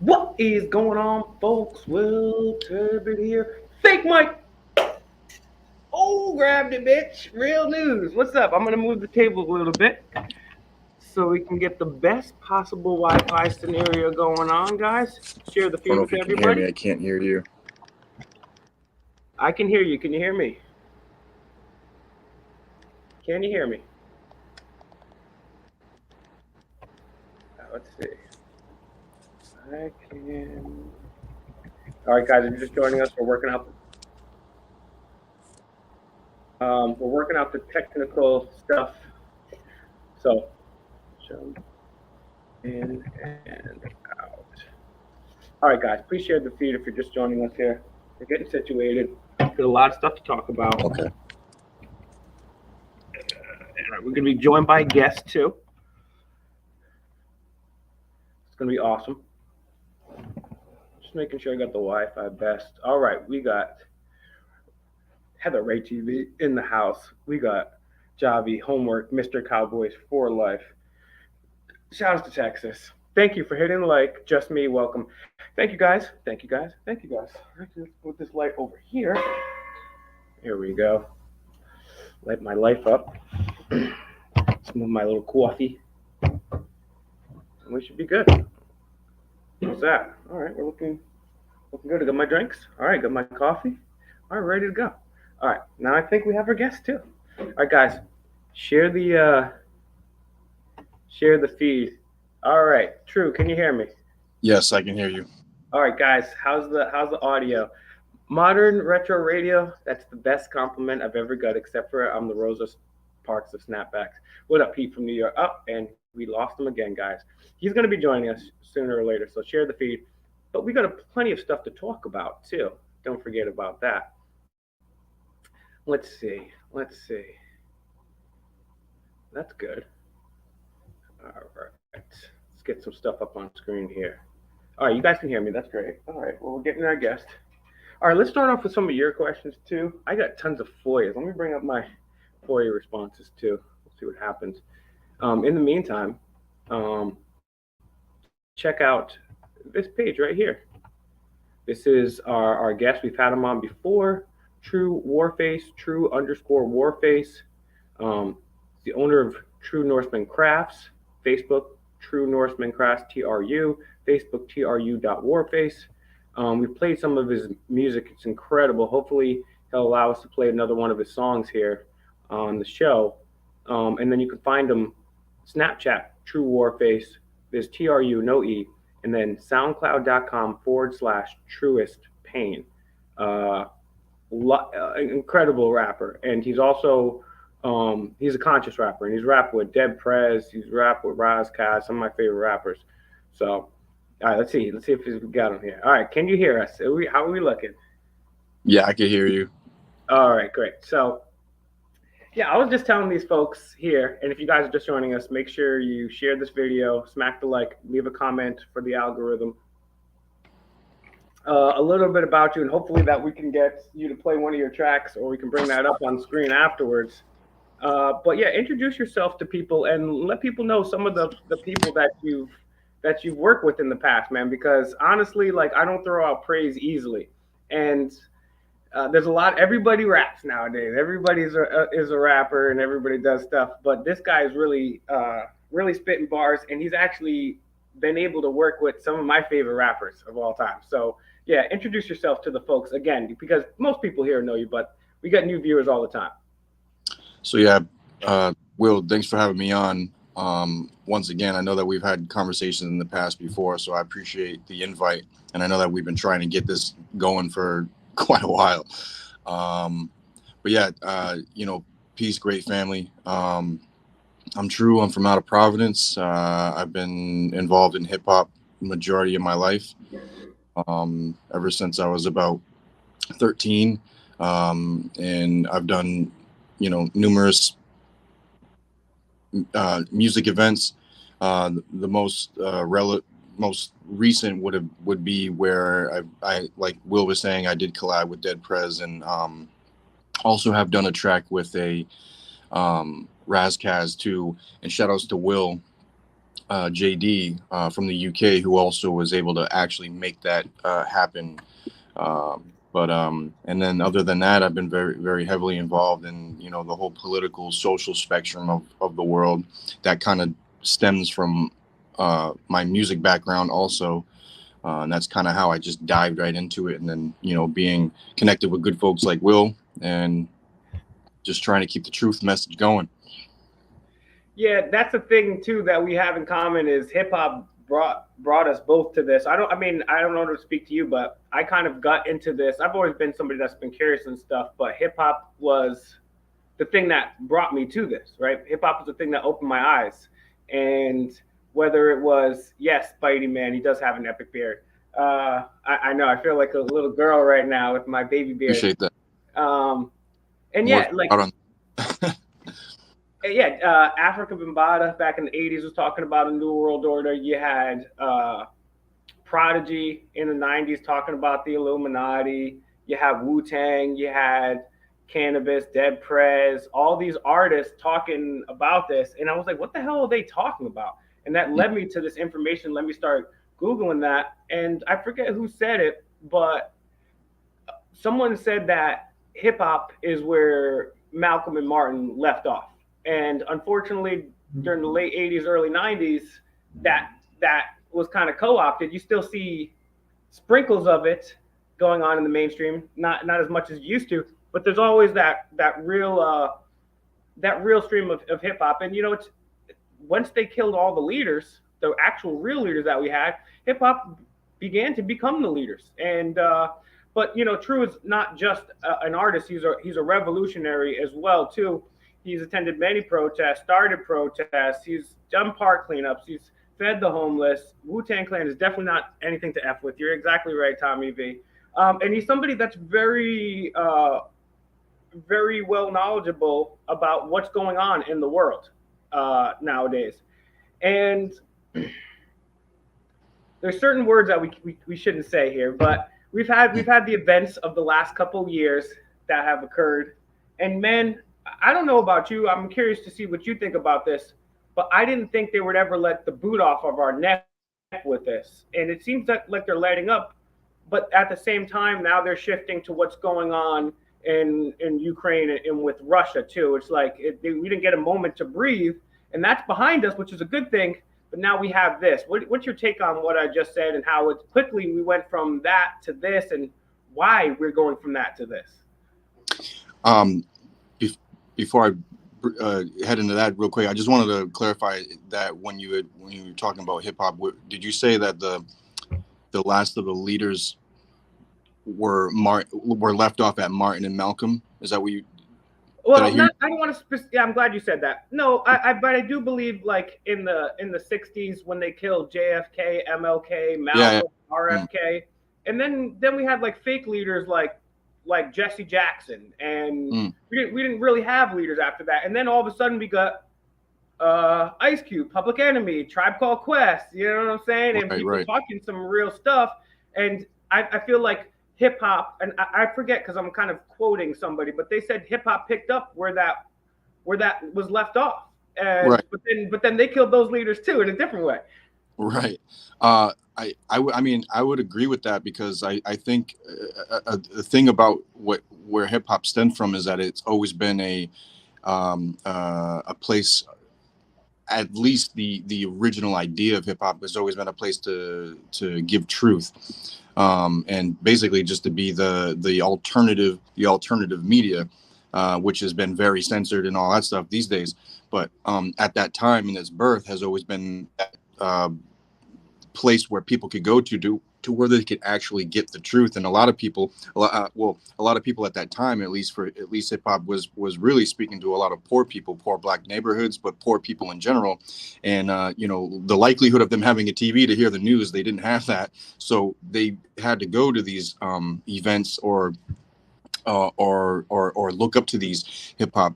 What is going on, folks? Will Turbid here. Fake Mike. Oh, grabbed it, bitch. Real news. What's up? I'm gonna move the table a little bit so we can get the best possible Wi-Fi scenario going on, guys. Share the I don't feed know with if you can hear everybody. me. I can't hear you. I can hear you. Can you hear me? Can you hear me? Let's see. I can. All right, guys. If you're just joining us, we're working out the technical stuff. So, jump in and out. All right, guys, please share the feed if you're just joining us here. We're getting situated. Got a lot of stuff to talk about. Okay. We're going to be joined by a guest, too. It's going to be awesome. Just making sure I got the Wi-Fi best. All right, we got Heather Ray TV in the house. We got Javi, Homework, Mr. Cowboys for Life. Shout out to Texas. Thank you for hitting like. Just me, welcome. Thank you, guys. Thank you, guys. Thank you, guys. Let's put this light over here. Here we go. Light my life up. Some of my little coffee. And we should be good. What's that? All right, we're looking good. I got my drinks. All right, got my coffee. All right, ready to go. All right, now I think we have our guest too. All right, guys, share the feed. All right, True, can you hear me? Yes, I can hear you. All right, guys, how's the audio? Modern retro radio. That's the best compliment I've ever got, except for I'm the Rosa Parks of Snapbacks. What up, Pete from New York? Oh, and we lost him again, guys. He's going to be joining us sooner or later, so share the feed. But we got plenty of stuff to talk about too. Don't forget about that. Let's see. That's good. All right. Let's get some stuff up on screen here. All right, you guys can hear me. That's great. All right, well, we're getting our guest. All right, let's start off with some of your questions too. I got tons of FOIAs. Let me bring up my FOIA responses too. We'll see what happens. In the meantime, check out this page right here. This is our guest. We've had him on before. True Warface, True_Warface. The owner of True Norseman Crafts. Facebook, True Norseman Crafts, TRU. Facebook, TRU.Warface. We've played some of his music. It's incredible. Hopefully, he'll allow us to play another one of his songs here on the show. And then you can find him Snapchat, True Warface. There's TRU, no E. And then soundcloud.com/truest pain. Incredible rapper. And he's also, he's a conscious rapper. And he's rapped with Dead Prez. He's rapped with Razkaz, some of my favorite rappers. So, all right, let's see. Let's see if we got him here. All right, can you hear us? How are we looking? Yeah, I can hear you. All right, great. So, yeah, I was just telling these folks here, and if you guys are just joining us, make sure you share this video, smack the like, leave a comment for the algorithm. A little bit about you, and hopefully that we can get you to play one of your tracks, or we can bring that up on screen afterwards. But yeah, introduce yourself to people and let people know some of the people that you've worked with in the past, man. Because honestly, like I don't throw out praise easily, and there's a lot. Everybody raps nowadays. Everybody is a rapper, and everybody does stuff. But this guy is really spitting bars, and he's actually been able to work with some of my favorite rappers of all time. So yeah, introduce yourself to the folks again, because most people here know you, but we got new viewers all the time. So yeah, Will, thanks for having me on. Once again, I know that we've had conversations in the past before, so I appreciate the invite, and I know that we've been trying to get this going for quite a while. But yeah, peace, great family. I'm True. I'm from out of Providence. I've been involved in hip hop majority of my life, ever since I was about 13, and I've done, numerous music events. The most recent would be where I like Will was saying, I did collab with Dead Prez, and also have done a track with a Razkaz too. And shout outs to Will. JD from the UK, who also was able to actually make that happen. And then other than that, I've been very, very heavily involved in, the whole political, social spectrum of the world. That kind of stems from my music background also. And that's kind of how I just dived right into it. And then, being connected with good folks like Will and just trying to keep the truth message going. Yeah, that's the thing too that we have in common is hip hop brought us both to this. I don't know to speak to you, but I kind of got into this. I've always been somebody that's been curious and stuff, but hip hop was the thing that brought me to this, right? Hip hop was the thing that opened my eyes. And whether it was, yes, Spidey Man, he does have an epic beard. I know, I feel like a little girl right now with my baby beard. Appreciate that. And More yeah, like Africa Bambaataa back in the 80s was talking about a new world order. You had Prodigy in the 90s talking about the Illuminati. You have Wu Tang. You had Cannabis, Dead Prez, all these artists talking about this. And I was like, what the hell are they talking about? And that led me to this information. Let me start Googling that. And I forget who said it, but someone said that hip hop is where Malcolm and Martin left off. And unfortunately, during the late 80s, early 90s, that was kind of co-opted. You still see sprinkles of it going on in the mainstream, not as much as you used to, but there's always that real stream of hip hop. And it's once they killed all the leaders, the actual real leaders that we had, hip hop began to become the leaders. And but True is not just an artist; he's a revolutionary as well too. He's attended many protests, started protests. He's done park cleanups. He's fed the homeless. Wu-Tang Clan is definitely not anything to F with. You're exactly right, Tommy V. And he's somebody that's very, very well knowledgeable about what's going on in the world nowadays. And there's certain words that we shouldn't say here, but we've had the events of the last couple of years that have occurred, and men. I don't know about you. I'm curious to see what you think about this, but I didn't think they would ever let the boot off of our neck with this. And it seems like they're letting up, but at the same time, now they're shifting to what's going on in Ukraine and with Russia too. It's like we didn't get a moment to breathe, and that's behind us, which is a good thing. But now we have this. What's your take on what I just said and how quickly we went from that to this, and why we're going from that to this? Before I head into that real quick, I just wanted to clarify that when you were talking about hip hop, did you say that the last of the leaders were left off at Martin and Malcolm? Is that what you? Well, I don't want to. Yeah, I'm glad you said that. No, but I do believe like in the 60s when they killed JFK, MLK, Malcolm, RFK, and then we had like fake leaders like Jesse Jackson, and we didn't really have leaders after that. And then all of a sudden we got Ice Cube, Public Enemy, Tribe Called Quest. You know what I'm saying? And people talking some real stuff. And I feel like hip hop, and I forget because I'm kind of quoting somebody, but they said hip hop picked up where that was left off. And, but then they killed those leaders too in a different way. Right. I mean, I would agree with that because I think the thing about where hip hop stemmed from is that it's always been a place. At least the original idea of hip hop has always been a place to give truth, and basically just to be the alternative media, which has been very censored and all that stuff these days. But at that time in its birth has always been that place where people could go to where they could actually get the truth. And a lot of people at that time, at least hip hop was really speaking to a lot of poor people, poor black neighborhoods, but poor people in general. And the likelihood of them having a TV to hear the news, they didn't have that, so they had to go to these events or look up to these hip hop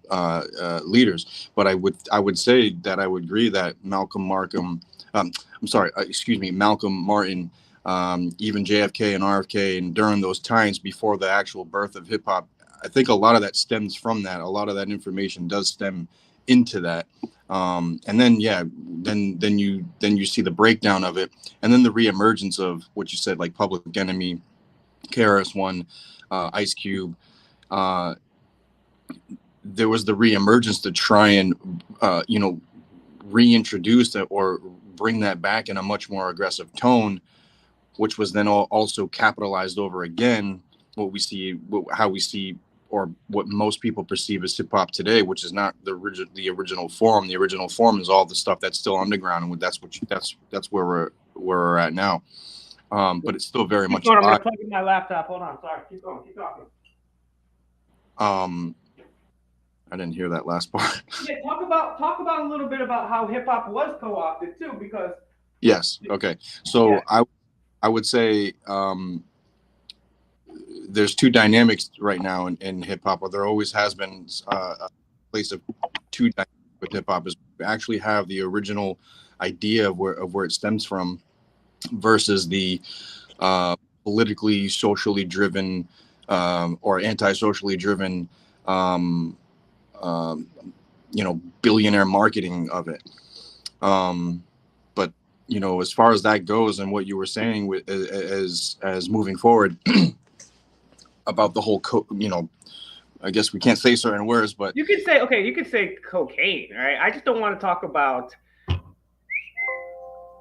leaders. But I would say that I would agree that Malcolm, Martin, even JFK and RFK, and during those times before the actual birth of hip hop, I think a lot of that stems from that. A lot of that information does stem into that. And then then you see the breakdown of it, and then the reemergence of what you said, like Public Enemy, KRS-One, Ice Cube. There was the reemergence to try and reintroduce that or bring that back in a much more aggressive tone, which was then also capitalized over again. How we see, or what most people perceive as hip hop today, which is not the original form. The original form is all the stuff that's still underground, and that's where we're at now. But it's still very much I'm alive. unplugging my laptop. Hold on. Sorry. Keep going. Keep talking. I didn't hear that last part. Yeah, talk about a little bit about how hip hop was co-opted too, because Yes. Okay. So yeah. I would say there's two dynamics right now in hip hop, or there always has been a place of two dynamics with hip hop. Is we actually have the original idea of where it stems from, versus the politically, socially driven or anti-socially driven, billionaire marketing of it. But as far as that goes, and what you were saying with as moving forward about the whole, I guess we can't say certain words, but you could say you could say cocaine, right? I just don't want to talk about.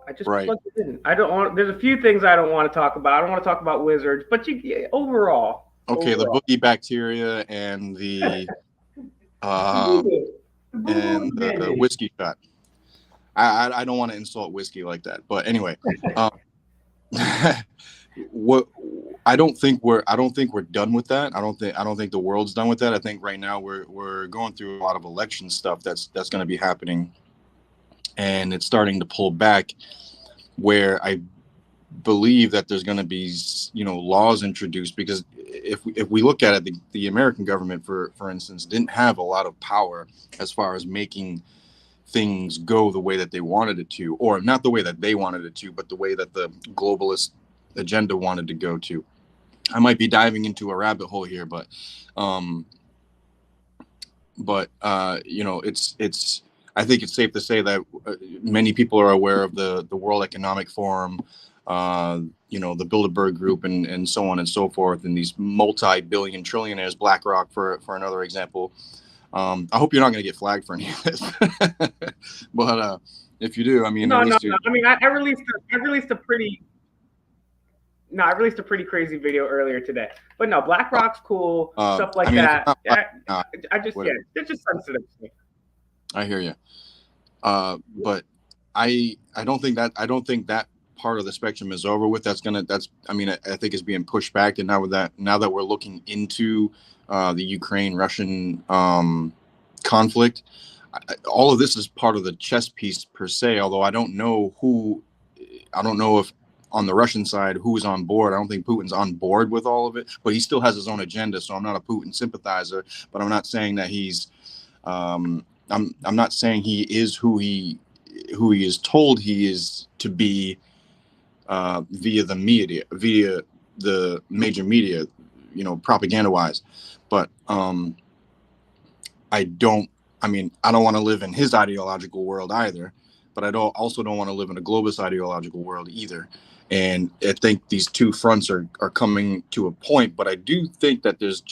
I just right. plugged it in. I don't want. There's a few things I don't want to talk about. I don't want to talk about wizards, but overall. Okay, the Overall. boogie bacteria and the the whiskey shot. I don't want to insult whiskey like that, but anyway, what I don't think we're done with that. I don't think the world's done with that. I think right now we're going through a lot of election stuff that's going to be happening, and it's starting to pull back, where I believe that there's going to be laws introduced, because if we look at it, the American government, for instance, didn't have a lot of power as far as making things go the way that they wanted it to, or not the way that they wanted it to, but the way that the globalist agenda wanted to go to. I might be diving into a rabbit hole here, but it's I think it's safe to say that many people are aware of the World Economic Forum, the Bilderberg Group, and so on and so forth, and these multi-billion trillionaires, BlackRock for another example. I hope you're not going to get flagged for any of this, but if you do, I mean, No. I mean, I released a pretty. No, I released a pretty crazy video earlier today. But no, BlackRock's cool, stuff like that. I just it's just sensitive. I hear you, but I don't think that part of the spectrum is over with. I think is being pushed back, and now that we're looking into the Ukraine-Russian conflict, all of this is part of the chess piece per se. Although I don't know if on the Russian side who's on board. I don't think Putin's on board with all of it, but he still has his own agenda. So I'm not a Putin sympathizer, but I'm not saying that he's I'm not saying he is who he is told he is to be via the media, via the major media, propaganda wise. But I don't want to live in his ideological world either, but I also don't want to live in a globalist ideological world either. And I think these two fronts are coming to a point, but I do think that there's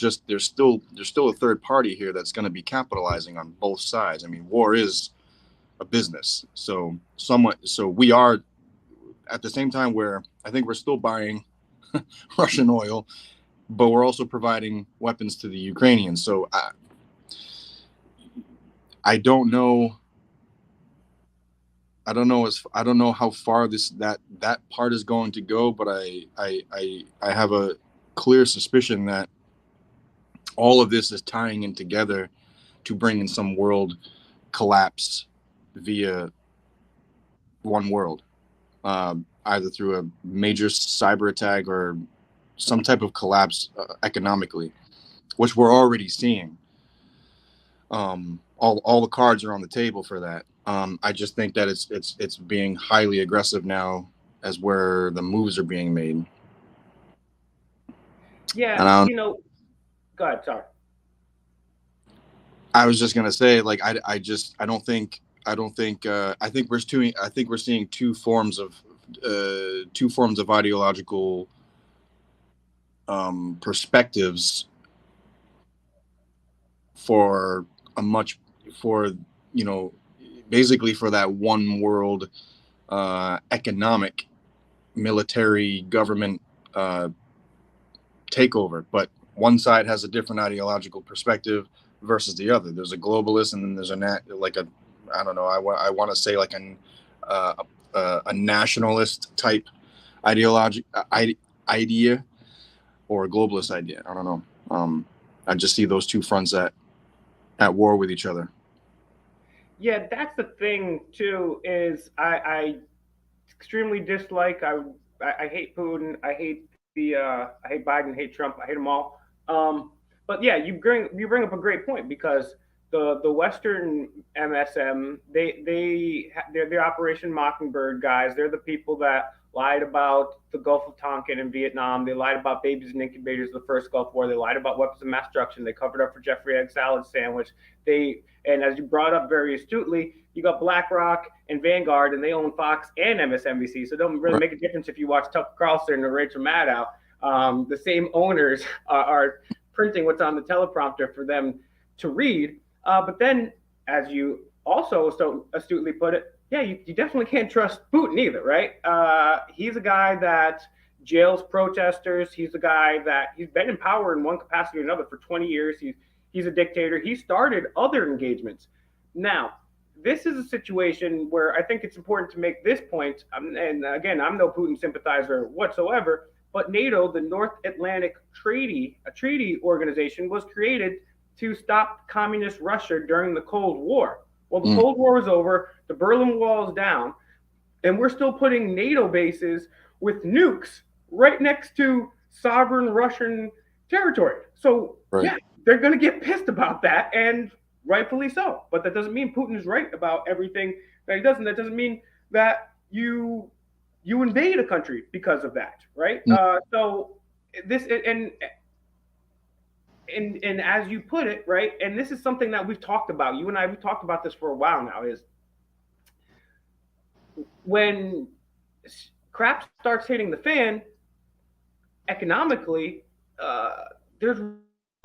still a third party here that's going to be capitalizing on both sides. I mean, war is a business, so we are at the same time where I think we're still buying Russian oil, but we're also providing weapons to the Ukrainians. So I don't know. I don't know how far that part is going to go, but I have a clear suspicion that all of this is tying in together to bring in some world collapse via one world, either through a major cyber attack or some type of collapse economically, which we're already seeing. All the cards are on the table for that. I just think that it's being highly aggressive now, as where the moves are being made. Yeah, go ahead. Sorry. I was just gonna say, like, I don't think I don't think. I think we're seeing two forms of ideological perspectives for a much for you know basically for that one world economic military government uh, takeover. But one side has a different ideological perspective versus the other. There's a globalist, and then there's like a I don't know. I want to say like uh, a nationalist type ideology idea or a globalist idea. I don't know. I just see those two fronts at war with each other. Yeah, that's the thing too. Is I extremely dislike. I hate Putin. I hate I hate Biden. Hate Trump. I hate them all. But yeah, you bring up a great point because the Western MSM they're Operation Mockingbird guys. They're the people that lied about the Gulf of Tonkin and Vietnam. They lied about babies in incubators the first Gulf War. They lied about weapons of mass destruction. They covered up for Jeffrey Egg salad sandwich. And as you brought up very astutely, you got BlackRock and Vanguard, and they own Fox and MSNBC. So it don't really Right. make a difference if you watch Tucker Carlson or Rachel Maddow. The same owners are printing what's on the teleprompter for them to read. But then, as you also so astutely put it, yeah, you definitely can't trust Putin either, right? He's a guy that jails protesters. He's a guy that he's been in power in one capacity or another for 20 years. He's a dictator. He started other engagements. Now, this is a situation where I think it's important to make this point. And again, I'm no Putin sympathizer whatsoever, but NATO, the North Atlantic treaty organization, was created to stop communist Russia during the Cold War. Well, the Mm, Cold War is over, the Berlin Wall is down, and we're still putting NATO bases with nukes right next to sovereign Russian territory. So, right. yeah, they're going to get pissed about that, and rightfully so. But that doesn't mean Putin is right about everything that he does, and that doesn't mean that you invade a country because of that, right? Mm, So this and as you put it, right, and this is something that we've talked about. You and I, we've talked about this for a while now. Is when crap starts hitting the fan economically, there's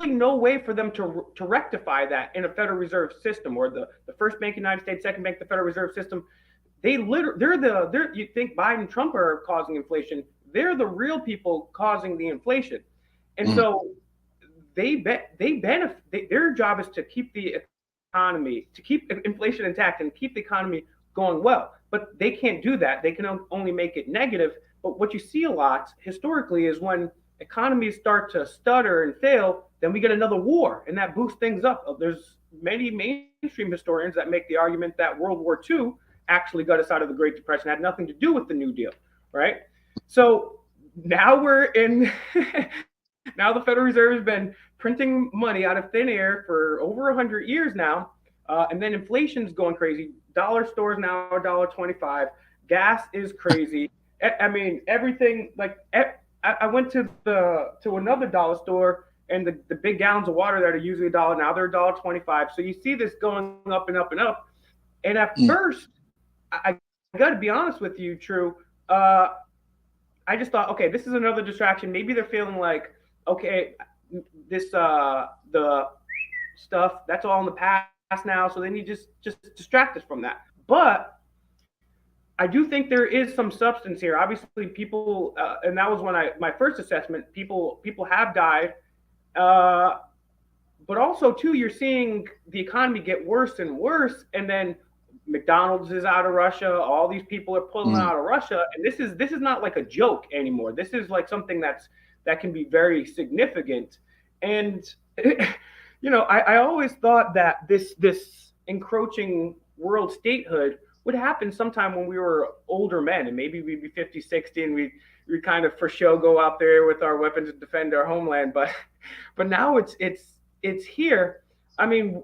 really no way for them to rectify that in a Federal Reserve system or the first bank in the United States, second bank, the Federal Reserve System. They're you think Biden and Trump are causing inflation? They're the real people causing the inflation, and mm, so they benefit. Their job is to keep the economy, to keep inflation intact, and keep the economy going well. But they can't do that. They can only make it negative. But what you see a lot historically is when economies start to stutter and fail, then we get another war, and that boosts things up. There's many mainstream historians that make the argument that World War II actually got us out of the Great Depression, had nothing to do with the New Deal, right? So now we're in. Now the Federal Reserve has been printing money out of thin air for over 100 years now, and then inflation's going crazy. Dollar stores now $1.25. Gas is crazy. I mean, everything like I went to another dollar store, and the big gallons of water that are usually a dollar now they're $1.25. So you see this going up and up and up. And at mm. first, I got to be honest with you, True. Uh, I just thought, okay, this is another distraction. Maybe they're feeling like, okay, this the stuff that's all in the past now, so they need just distract us from that. But I do think there is some substance here. Obviously, people, and that was when my first assessment. People have died, uh, but also too, you're seeing the economy get worse and worse, and then McDonald's is out of Russia. All these people are pulling Mm. out of Russia, and this is not like a joke anymore. This is like something that can be very significant. And I always thought that this encroaching world statehood would happen sometime when we were older men, and maybe we'd be 50, 60, and we kind of for show go out there with our weapons and defend our homeland. But now it's here. I mean,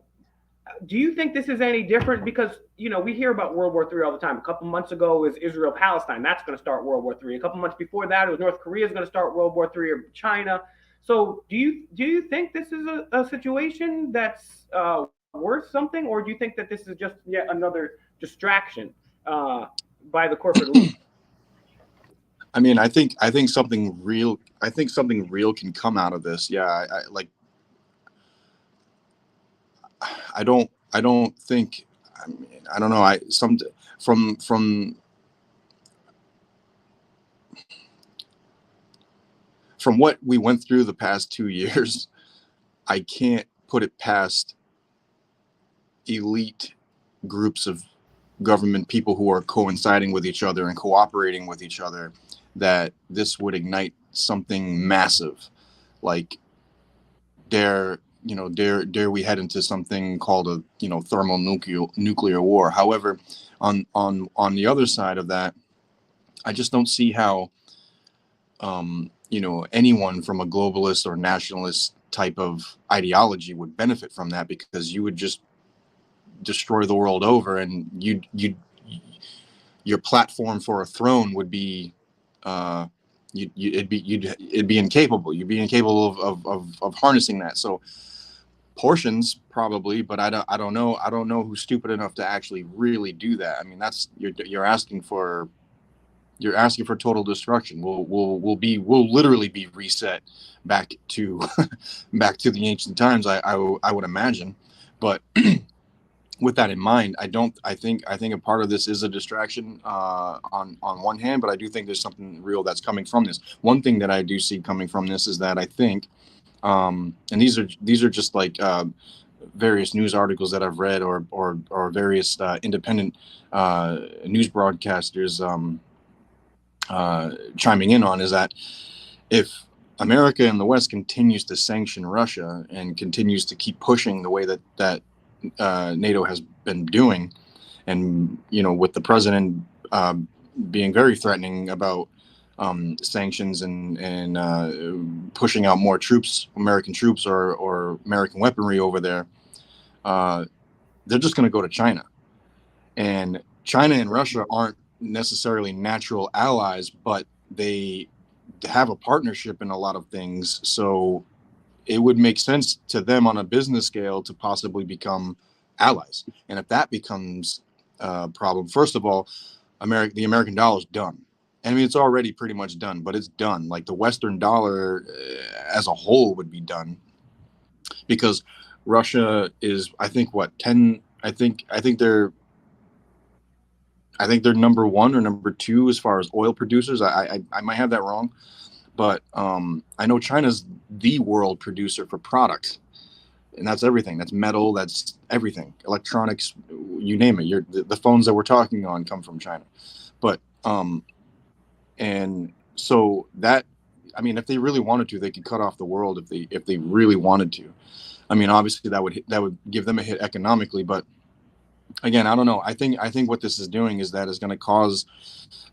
do you think this is any different? Because we hear about World War III all the time. A couple months ago was Israel Palestine. That's going to start World War III. A couple months before that, it was North Korea is going to start World War III or China. So do you think this is a situation that's worth something, or do you think that this is just yet another distraction by the corporate elite. I mean, I think something real. I think something real can come out of this. Yeah, I like. I don't think. I mean, I don't know. I some from from what we went through the past 2 years, I can't put it past elite groups of government people who are coinciding with each other and cooperating with each other, that this would ignite something massive. Like, dare we head into something called a thermal nuclear war. However, on the other side of that, I just don't see how anyone from a globalist or nationalist type of ideology would benefit from that, because you would just destroy the world over, and your platform for a throne would be it'd be incapable. You'd be incapable of harnessing that. So portions probably, but I don't know. I don't know who's stupid enough to actually really do that. I mean, that's you're asking for total destruction. We'll literally be reset back to back to the ancient times. I would imagine, but with that in mind, I think a part of this is a distraction on one hand, but I do think there's something real that's coming from this. One thing that I do see coming from this is that I think, and these are just like various news articles that I've read, or various independent news broadcasters chiming in on, is that if America and the West continues to sanction Russia and continues to keep pushing the way that NATO has been doing, and with the president being very threatening about sanctions and pushing out more troops, American troops or American weaponry over there, they're just going to go to China. And China and Russia aren't necessarily natural allies, but they have a partnership in a lot of things. So it would make sense to them on a business scale to possibly become allies. And if that becomes a problem, first of all, the American dollar is done. I mean, it's already pretty much done, but it's done. Like the Western dollar as a whole would be done, because Russia is, I think, what, 10, I think they're number one or number two as far as oil producers. I might have that wrong, but I know China's the world producer for products, and that's everything. That's metal. That's everything. Electronics, you name it. The phones that we're talking on come from China. But and so that, I mean, if they really wanted to, they could cut off the world if they really wanted to. I mean, obviously that would give them a hit economically, but again, I don't know. I think what this is doing is that is going to cause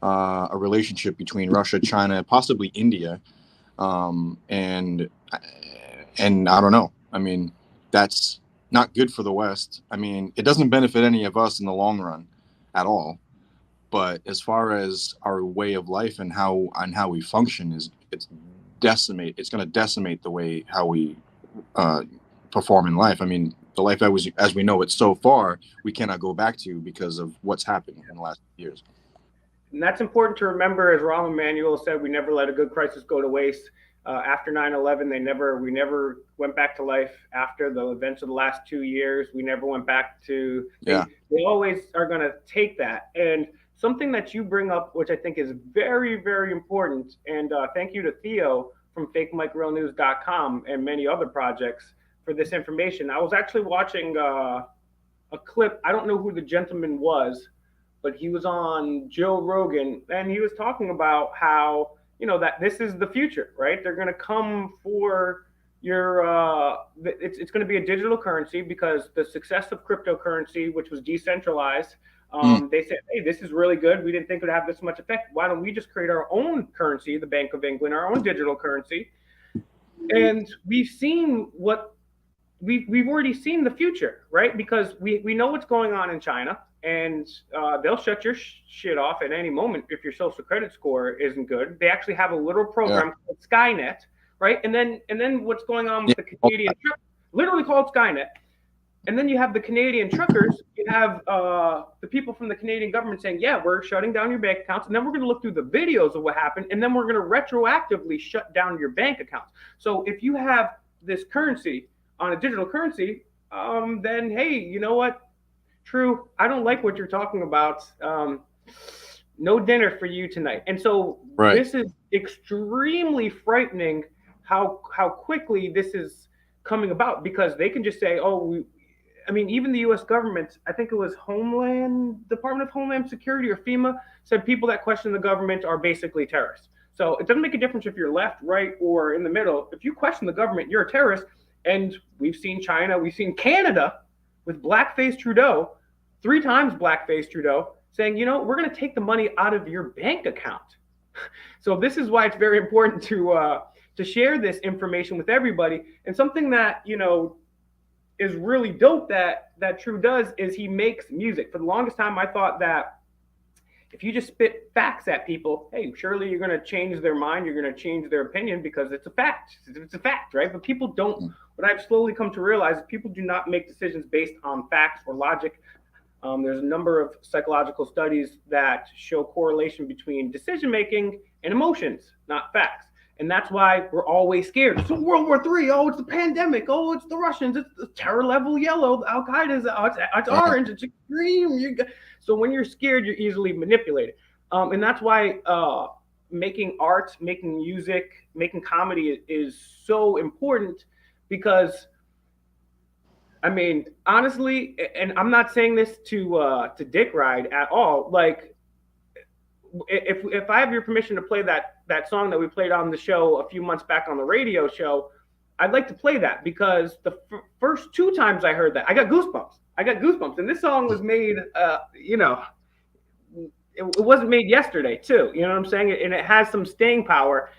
a relationship between Russia, China, possibly India, and I don't know. I mean, that's not good for the West. I mean, it doesn't benefit any of us in the long run at all. But as far as our way of life and how we function, it's going to decimate the way how we perform in life. I mean, the life as we know it so far, we cannot go back to because of what's happened in the last years. And that's important to remember. As Rahm Emanuel said, we never let a good crisis go to waste. After 9/11, we never went back to life. After the events of the last 2 years, we never went back to. They always are going to take that. And something that you bring up, which I think is very, very important, and thank you to Theo from FakeMicRealNews.com and many other projects for this information. I was actually watching a clip. I don't know who the gentleman was, but he was on Joe Rogan, and he was talking about how, that this is the future, right? They're going to come for your it's going to be a digital currency, because the success of cryptocurrency, which was decentralized, they said, hey, this is really good. We didn't think it would have this much effect. Why don't we just create our own currency, the Bank of England, our own digital currency? And we've seen we've already seen the future, right? Because we know what's going on in China, and they'll shut your shit off at any moment if your social credit score isn't good. They actually have a little program called Skynet, right? And then what's going on with the Canadian literally called Skynet. And then you have the Canadian truckers, you have the people from the Canadian government saying, yeah, we're shutting down your bank accounts, and then we're going to look through the videos of what happened, and then we're going to retroactively shut down your bank accounts. So if you have this currency on a digital currency, then hey, you know what? True, I don't like what you're talking about. No dinner for you tonight. And so Right. this is extremely frightening how quickly this is coming about because they can just say, oh, I mean, even the U.S. government, I think it was Department of Homeland Security or FEMA, said people that question the government are basically terrorists. So it doesn't make a difference if you're left, right, or in the middle. If you question the government, you're a terrorist. And we've seen China, we've seen Canada with blackface Trudeau, 3 times blackface Trudeau, saying, you know, we're going to take the money out of your bank account. So this is why it's very important to share this information with everybody. And something that is really dope that True does is he makes music. For the longest time, I thought that if you just spit facts at people, hey, surely you're going to change their mind, you're going to change their opinion because it's a fact. It's a fact, right? But people don't. What I've slowly come to realize is people do not make decisions based on facts or logic. There's a number of psychological studies that show correlation between decision making and emotions, not facts. And that's why we're always scared. It's World War III. Oh, it's the pandemic. Oh, it's the Russians. It's the terror level yellow. Al Qaeda's. Oh, it's orange. It's extreme. So when you're scared, you're easily manipulated. And that's why making art, making music, making comedy is so important because I mean, honestly, and I'm not saying this to dick ride at all. Like, if I have your permission to play that song that we played on the show a few months back on the radio show, I'd like to play that because the first 2 times I heard that, I got goosebumps. And this song was made, it wasn't made yesterday, too. You know what I'm saying? And it has some staying power.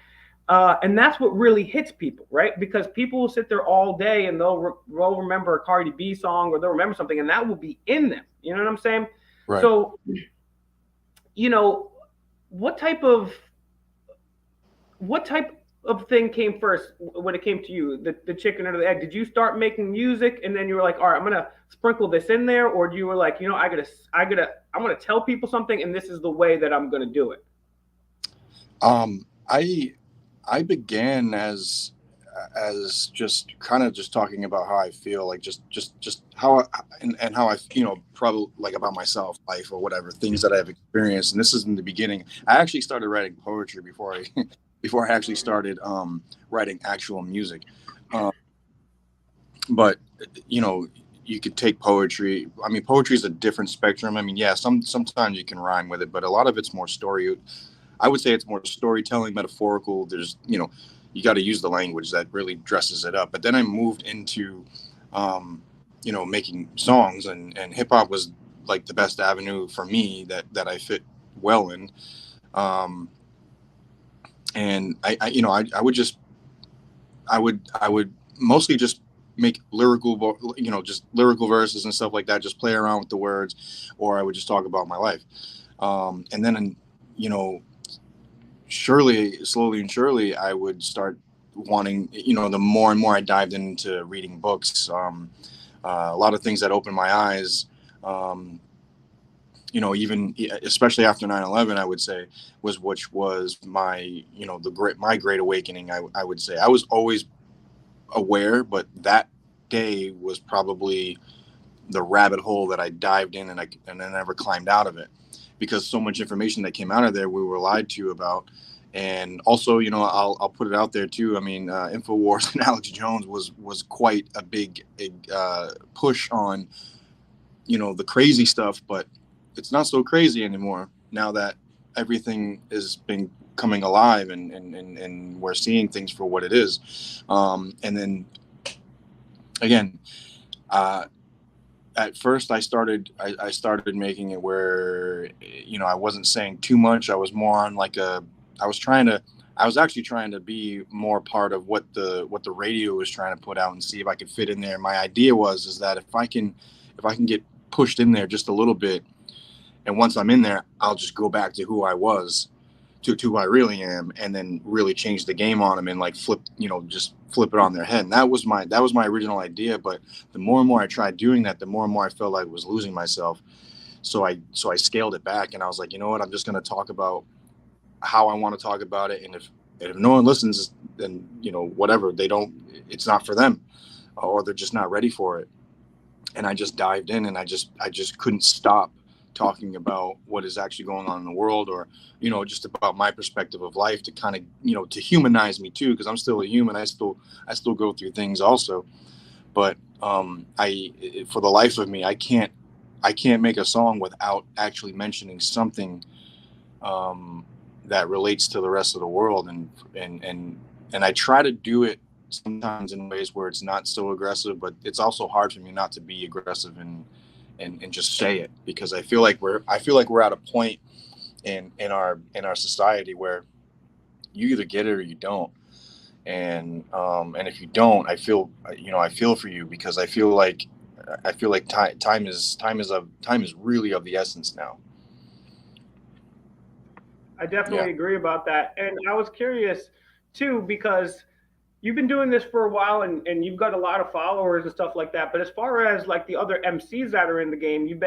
And that's what really hits people, right? Because people will sit there all day and they'll remember a Cardi B song or they'll remember something and that will be in them. You know what I'm saying? Right. So, what type of thing came first when it came to you, the chicken or the egg? Did you start making music and then you were like, all right, I'm gonna sprinkle this in there, or you were like, I'm gonna tell people something and this is the way that I'm gonna do it? I began as just kind of just talking about how I feel, like just how and how I probably like about myself, life or whatever, things that I've experienced. And this is in the beginning. I actually started writing poetry before I before I actually started writing actual music. But you could take poetry. I mean, poetry is a different spectrum. I mean, yeah, sometimes you can rhyme with it, but a lot of it's more story. I would say it's more storytelling, metaphorical. There's, you got to use the language that really dresses it up. But then I moved into, making songs, and hip hop was like the best avenue for me that I fit well in. And I would mostly just make lyrical, just lyrical verses and stuff like that, just play around with the words, or I would just talk about my life. And then, slowly and surely, I would start wanting, the more and more I dived into reading books, a lot of things that opened my eyes, even especially after 9/11, I would say which was my, my great awakening. I would say I was always aware, but that day was probably the rabbit hole that I dived in and I never climbed out of it, because so much information that came out of there we were lied to about. And also, I'll put it out there too. I mean, InfoWars and Alex Jones was quite a big push on, the crazy stuff, but it's not so crazy anymore now that everything has been coming alive and we're seeing things for what it is. And then again, at first I started making it where, I wasn't saying too much. I was more on like I was actually trying to be more part of what the radio was trying to put out and see if I could fit in there. My idea is that if I can get pushed in there just a little bit, and once I'm in there, I'll just go back to who I was, to who I really am, and then really change the game on them and like flip, just flip it on their head. And that was my original idea. But the more and more I tried doing that, the more and more I felt like I was losing myself. So I scaled it back, and I was like, you know what, I'm just going to talk about how I want to talk about it. And if no one listens, then, whatever, it's not for them, or they're just not ready for it. And I just dived in, and I just couldn't stop talking about what is actually going on in the world, or just about my perspective of life, to kind of to humanize me too, because I'm still a human. I still go through things also. But I for the life of me, I can't make a song without actually mentioning something that relates to the rest of the world, and I try to do it sometimes in ways where it's not so aggressive, but it's also hard for me not to be aggressive and just say it, because I feel like we're at a point in our society where you either get it or you don't. And if you don't, I feel for you, because I feel like time is really of the essence now. I definitely Yeah. agree about that. And I was curious too, because you've been doing this for a while, and you've got a lot of followers and stuff like that. But as far as like the other MCs that are in the game, you've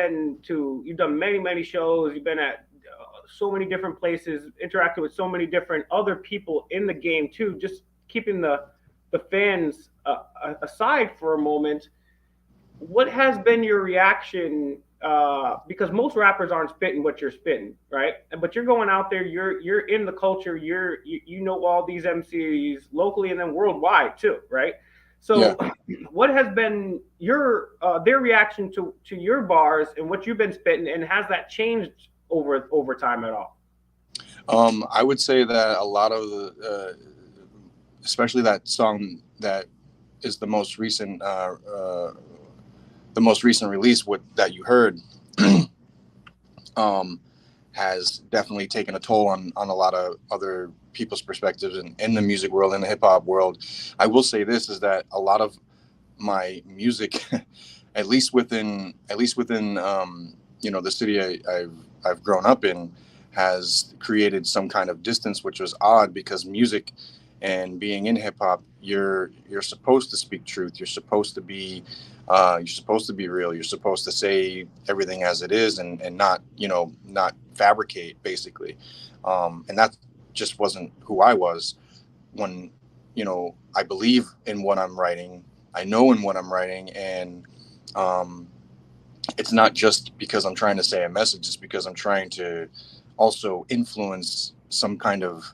done many, many shows. You've been at so many different places, interacted with so many different other people in the game too. Just keeping the fans aside for a moment, what has been your reaction? Because most rappers aren't spitting what you're spitting, right? But you're going out there, you're in the culture, you know all these MCs locally and then worldwide too, right? Yeah. So, what has been their reaction to your bars and what you've been spitting, and has that changed over time at all? I would say that a lot of especially that song that is the most recent release, that you heard, um, has definitely taken a toll on a lot of other people's perspectives in the music world, in the hip hop world. I will say this, is that a lot of my music, at least within the city I've grown up in, has created some kind of distance, which was odd, because music and being in hip hop, you're supposed to speak truth. You're supposed to be real. You're supposed to say everything as it is, and not fabricate, basically. And that just wasn't who I was. When I believe in what I'm writing, I know in what I'm writing, and it's not just because I'm trying to say a message. It's because I'm trying to also influence some kind of.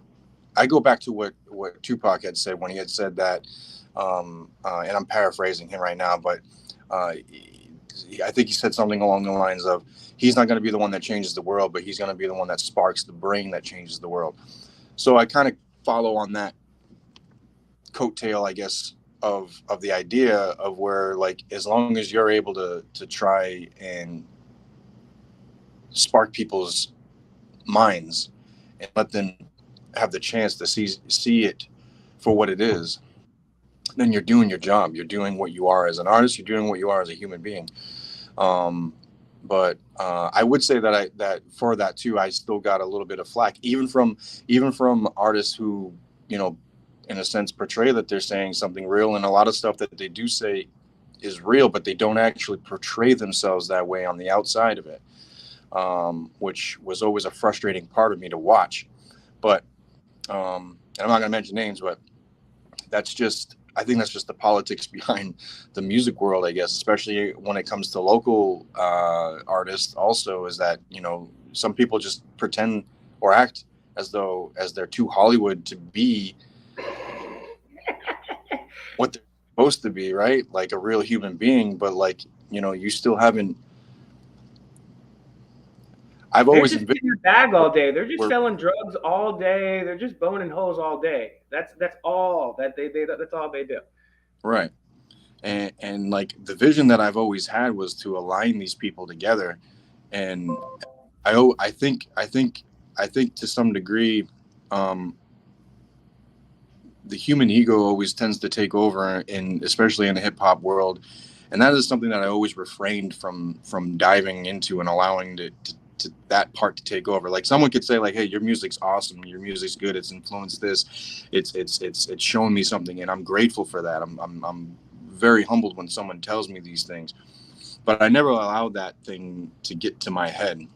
I go back to what Tupac had said when he had said that, and I'm paraphrasing him right now, but I think he said something along the lines of, he's not going to be the one that changes the world, but he's going to be the one that sparks the brain that changes the world. So I kind of follow on that coattail, I guess, of the idea of where, like, as long as you're able to try and spark people's minds and let them have the chance to see it for what it is, then you're doing your job. You're doing what you are as an artist. You're doing what you are as a human being. But I would say that for that too, I still got a little bit of flack, even from artists who, in a sense, portray that they're saying something real, and a lot of stuff that they do say is real, but they don't actually portray themselves that way on the outside of it, which was always a frustrating part of me to watch. But and I'm not going to mention names, but I think that's just the politics behind the music world, I guess, especially when it comes to local artists also, is that, some people just pretend or act as they're too Hollywood to be what they're supposed to be, right? Like a real human being, but like, you still haven't. I've They're always just envisioned in the bag all day. They're just where, selling drugs all day. They're just boning hoes all day. That's all that they that's all they do. right. And like the vision that I've always had was to align these people together. And I think to some degree, um, the human ego always tends to take over, especially in the hip hop world, and that is something that I always refrained from diving into and allowing that part to take over. Like someone could say like, hey, your music's awesome, your music's good, it's influenced this, it's shown me something, and I'm grateful for that. I'm very humbled when someone tells me these things, but I never allowed that thing to get to my head.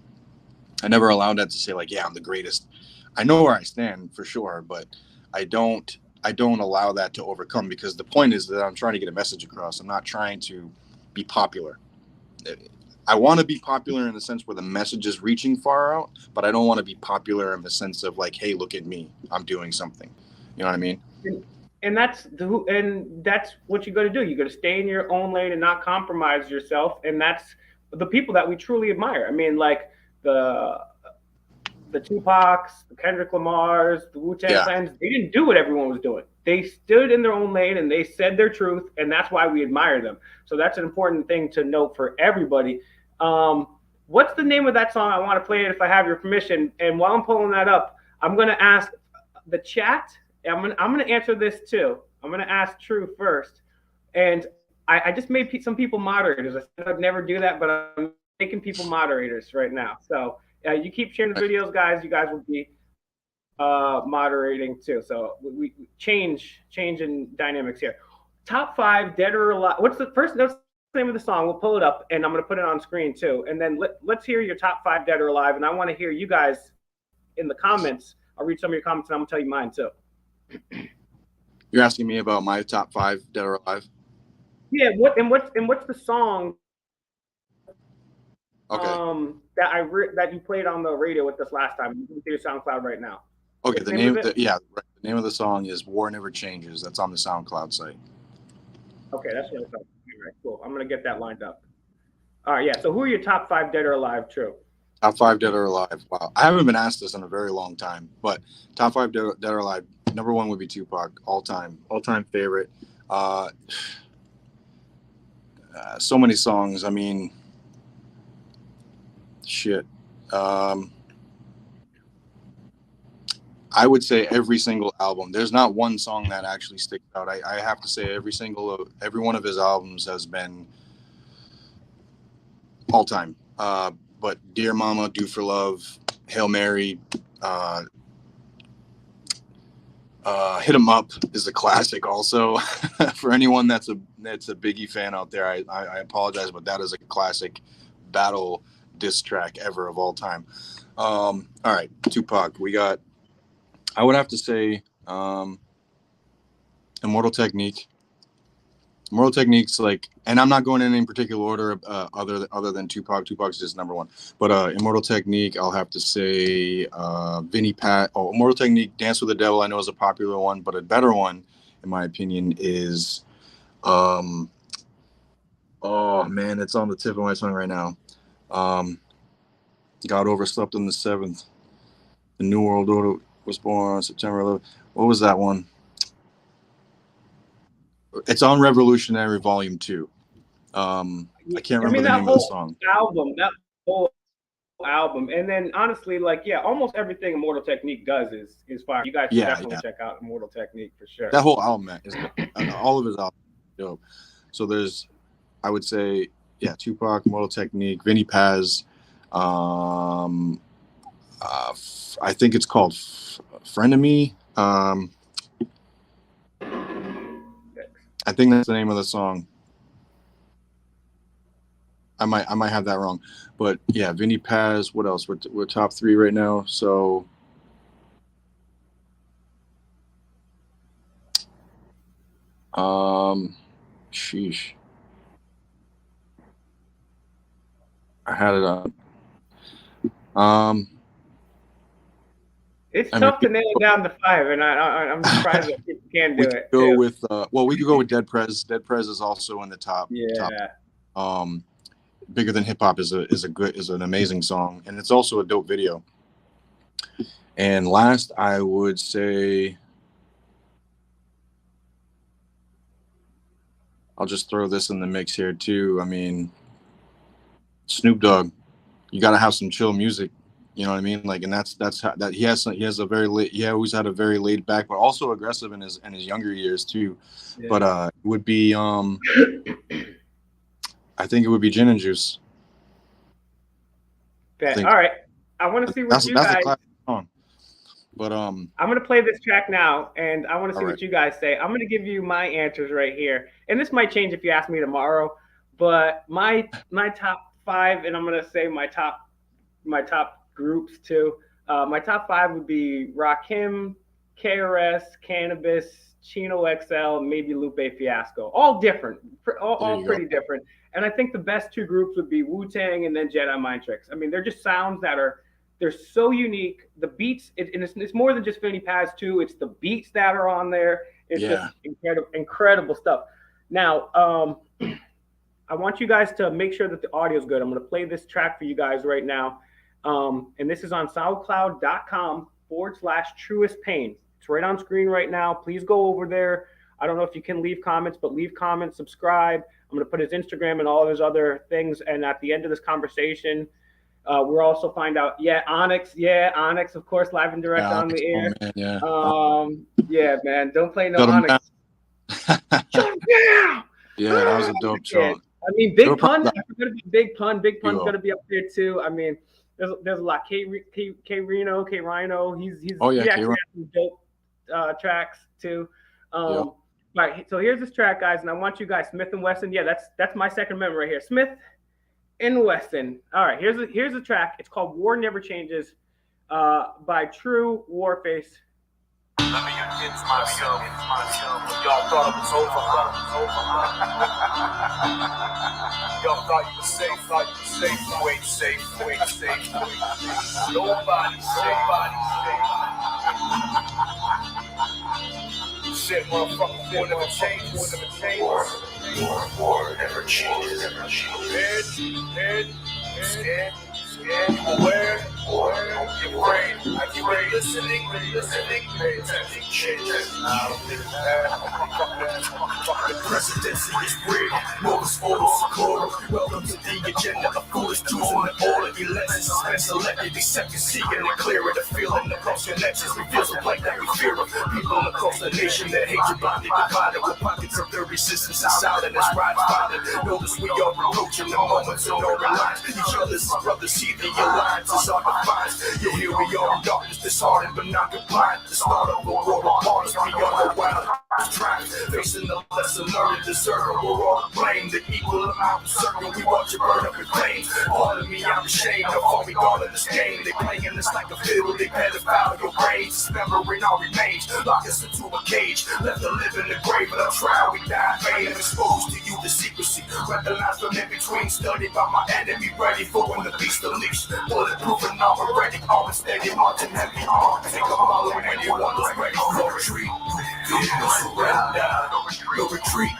I never allowed that to say like, yeah, I'm the greatest. I know where I stand for sure, but I don't allow that to overcome, because the point is that I'm trying to get a message across. I'm not trying to be popular. I want to be popular in the sense where the message is reaching far out, but I don't want to be popular in the sense of like, hey, look at me, I'm doing something. You know what I mean? And that's what you got to do. You got to stay in your own lane and not compromise yourself. And that's the people that we truly admire. I mean, like the the Tupacs, the Kendrick Lamars, the Wu-Tang Yeah. Clans, they didn't do what everyone was doing. They stood in their own lane and they said their truth, and that's why we admire them. So that's an important thing to note for everybody. Um, what's the name of that song? I want to play it if I have your permission. And while I'm pulling that up, I'm going to ask the chat. I'm gonna answer this too. I'm going to ask True first. And I just made some people moderators. I said I'd never do that, but I'm making people moderators right now. So you keep sharing the videos, guys. You guys will be moderating too. So we change in dynamics here. Top 5 dead or alive. What's the first? What's the name of the song? We'll pull it up, and I'm going to put it on screen too. And then let's hear your top 5 dead or alive. And I want to hear you guys in the comments. I'll read some of your comments, and I'm going to tell you mine too. You're asking me about my top 5 dead or alive? Yeah. What's the song? Okay. That you played on the radio with us last time. You can see your SoundCloud right now. Okay. The name of the song is "War Never Changes." That's on the SoundCloud site. Okay, that's what I thought. All right, cool. I'm gonna get that lined up. All right, yeah. So who are your top 5 dead or alive? True. Top 5 dead or alive. Wow, I haven't been asked this in a very long time, but top 5 dead or alive. Number 1 would be Tupac, all time favorite. So many songs. I mean, shit. I would say every single album. There's not one song that actually sticks out. I have to say every one of his albums has been all time. But Dear Mama, Do for Love, Hail Mary, Hit 'Em Up is a classic also. For anyone that's a Biggie fan out there, I apologize, but that is a classic battle diss track ever of all time. All right, Tupac. We got, I would have to say, Immortal Technique. Immortal Technique's like, and I'm not going in any particular order other than Tupac. Tupac's just number 1. But Immortal Technique, I'll have to say Vinnie Pat. Oh, Immortal Technique, Dance with the Devil, I know is a popular one, but a better one, in my opinion, is oh man, it's on the tip of my tongue right now. God Overslept on the 7th. The New World Order was born on September 11th. What was that one? It's on Revolutionary Volume 2. I can't remember the name of the song. That whole album, and then honestly, like almost everything Immortal Technique does is fire. You guys should definitely check out Immortal Technique for sure. That whole album, man, is all of his albums, dope. So there's, I would say, Tupac, Immortal Technique, Vinnie Paz. I think it's called Frenemy. I think that's the name of the song. I might have that wrong, but yeah, Vinnie Paz. What else? We're top 3 right now. So sheesh, I had it on. It's tough to nail it down to 5, and I'm surprised that people can do it. Go with we could go with Dead Prez. Dead Prez is also in the top. Yeah. Top. Bigger Than Hip Hop is an amazing song, and it's also a dope video. And last, I would say, I'll just throw this in the mix here too. I mean, Snoop Dogg, you got to have some chill music. You know what I mean? Like, and that's how, that he has a very late. He always had a very laid back, but also aggressive in his younger years too. Yeah. But it would be I think it would be Gin and Juice. I think All right. I want to see what you that's a guys. classic song. But I'm going to play this track now, and I want to all see right. what you guys say. I'm going to give you my answers right here, and this might change if you ask me tomorrow. But my top five, and I'm going to say my top groups too. My top five would be Rakim, KRS, Cannabis, Chino XL, maybe Lupe Fiasco. All different, There all you go. pretty different. And I think the best two groups would be Wu Tang and then Jedi Mind Tricks. I mean, they're just sounds that are they're so unique. The beats, and it's more than just Finny Paz too. It's the beats that are on there. It's just Yeah. incredible stuff. Now, I want you guys to make sure that the audio is good. I'm going to play this track for you guys right now. And this is on soundcloud.com/truest pain. It's right on screen right now. Please go over there. I don't know if you can leave comments, but leave comments, subscribe. I'm going to put his Instagram and all of his other things. And at the end of this conversation, we'll also find out, Onyx, of course, live and direct Yeah, on the oh air. man, yeah. Yeah, man, don't play no Shut 'em Onyx. down. Yeah, Yeah, that was a dope song. I mean, They were Big Pun. I probably forgot about Big Pun. Big Pun's duo. gonna be up there too. I mean, there's a lot. K Reno, K Rhino. He K-Rhino. actually has some dope tracks too. Yep. Right. So here's this track, guys, and I want you guys, Smith and Wesson. Yeah, that's my second amendment right here. Smith and Wesson. All right. Here's the track. It's called "War Never Changes" by True Warface. Let me introduce myself. Y'all thought it was over. Y'all thought you were safe. You ain't safe. Nobody's safe. Shit, motherfucker, war never changes. War never changes. Scared. Aware. You're afraid. Are you ready? Listening. Pay attention. Changes. I don't think that. The presidency is weird. Modus order secure. Welcome to the agenda of foolish choosing the order. Elections suspend selected. They second seeking and clearer. The feeling across connections reveals the blank that we fear of. People across the nation that hate you blinded, divided with pockets of their resistance and silence. Right spotted. Notice we are approaching the moments of no reliance. Each other's brothers see the alliance is our defiance. Yeah, here we are in darkness, disheartened but not compliant. The start of a war apart us beyond the wild tracks. Facing the lesson learned deserter, we're all to blame. The equal amount of circle, we watch it burn up in flames. Part of me, I'm ashamed of all we got in this game. They playing us like a fiddle, they pedophile your brains. Dismembering our remains, lock us into a cage. Left to live in the grave, but I try, we die vain. Exposed to you the secrecy, recognized from in between. Studied by my enemy, ready for when the beast unleashed. Bulletproof and armor ready, armor steady, marching heavy arm. Take a follow when you want us ready. No retreat, no surrender, no retreat,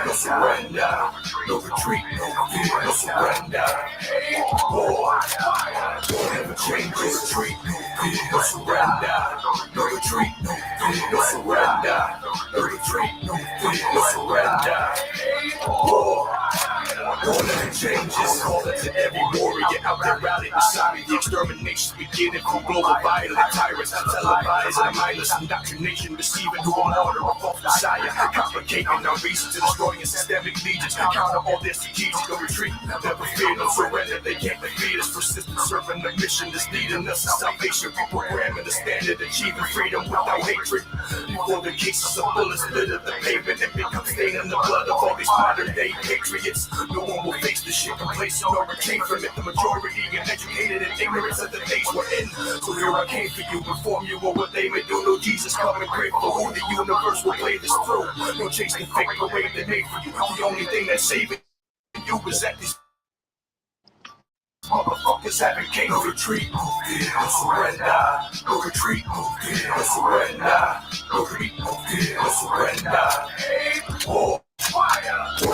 no surrender, no retreat, no surrender. War never changes, retreat, no surrender, no retreat, no surrender, no retreat, no surrender. War never changes. Call it to every warrior out there rallied beside me. The extermination beginning from global violent tyrants. Televised and mindless indoctrination, deceiving who a martyr of false messiah. Complicating our reason to destroying systemic legions. Counter all their strategic retreat. Never fear, no surrender. They can't defeat us. Persistent serving the mission that's leading us to salvation. Reprogramming the standard, achieving freedom without hatred. Before the cases of bullets litter the pavement and become staining the blood of all these modern day patriots. No one will face this shit complacent or retain from it. The majority uneducated and ignorance of the days we're in. So here I came for you, inform you of what they may do. No Jesus coming great for who the universe will play this through. No chase the fake parade they made for you. The only thing that's saving you is that these motherfuckers haven't came. No retreat, no surrender. No retreat, no surrender. No retreat, no surrender. War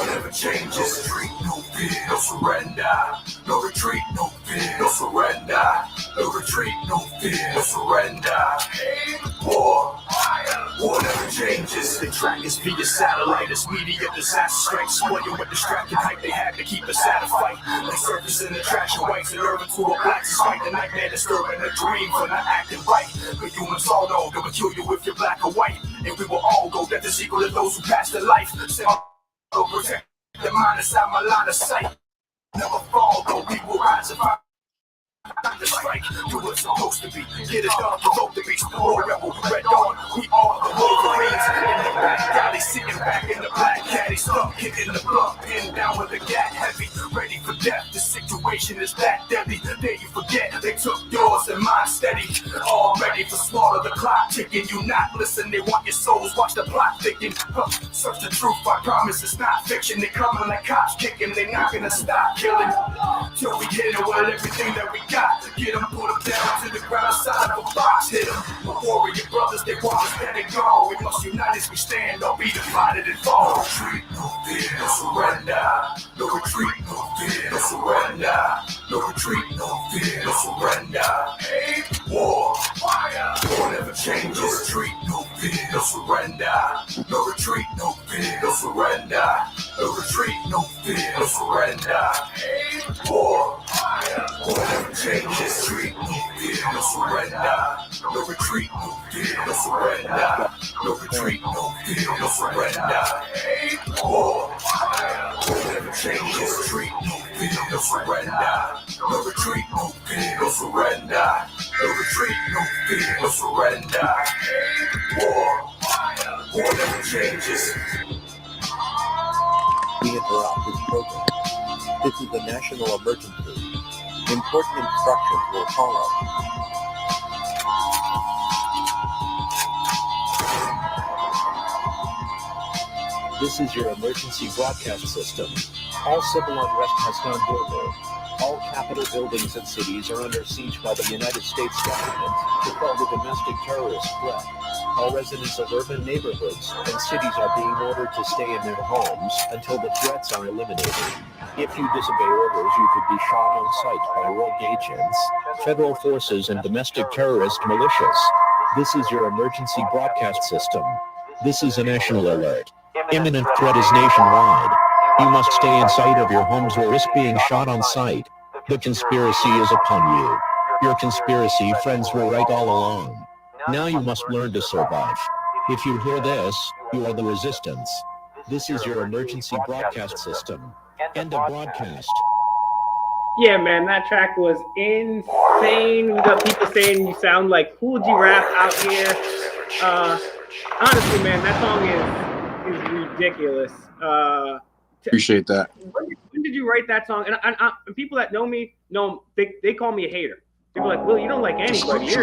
never changes. Retreat, no surrender. No retreat, no surrender. No retreat, no surrender. War never changes. The track is via satellite. It's media disaster strikes. Exploiting with distracted hype they had to keep us at a fight. They surface in the trash of whites and urban to a black. Despite the nightmare disturbing the dream for not acting right. But humans all know they will kill you if you're black or white. And we will all go. Death is equal to those who pass their life. So protect the mind inside my line of sight. Never fall, though we will rise and fight. Not the strike, do what's supposed to be. Get it done, provoke the beast, the war rebel, red dawn. We are the Wolverines in the back alley, sitting back in the black caddy, stuck hitting the blunt, pinned down with a gat heavy, ready for death. The situation is that deadly. There you forget they took yours and mine steady. All ready for slaughter, the clock ticking. You not listen, they want your souls. Watch the plot thicken. Search the truth, I promise it's not fiction. They coming like cops kicking, they not gonna stop killing till we hit it with everything that we got. Get them, put them down to the ground side of a box. Hit them, my warrior brothers, they want us dead and gone. We must unite as we stand, don't be divided and fall. No retreat, no fear, no surrender. No retreat, no fear, no surrender. No retreat, no fear, no surrender. Aim, war, fire. War never changes. No retreat, no fear, no surrender. No retreat, no fear, no surrender. No retreat, no fear, no surrender. Aim, war, fire. War never changes. Retreat, no fear, no surrender. No retreat, no fear, no surrender. No retreat, no fear, no surrender. Aim, war, fire. War never changes. Retreat, no fear, no surrender. No retreat, no fear, no surrender. No retreat, no fear, no surrender. Aim, war, fire. War never changes. We interrupt this program. This is a national emergency. Important instructions will follow. This is your emergency broadcast system. All civil unrest has gone global. All capital buildings and cities are under siege by the United States government to quell the domestic terrorist threat. All residents of urban neighborhoods and cities are being ordered to stay in their homes until the threats are eliminated. If you disobey orders, you could be shot on sight by rogue agents, federal forces, and domestic terrorist militias. This is your emergency broadcast system. This is a national alert. Imminent threat is nationwide. You must stay inside of your homes or risk being shot on sight. The conspiracy is upon you. Your conspiracy friends were right all along. Now you must learn to survive. If you hear this, you are the resistance. This is your emergency broadcast system. End of broadcast. Yeah, man, that track was insane. We got people saying you sound like Cool G Rap out here. Honestly, man, that song is ridiculous. Appreciate that. When did you write that song? And people that know me know they call me a hater. People are like, Will, you don't like anybody. You're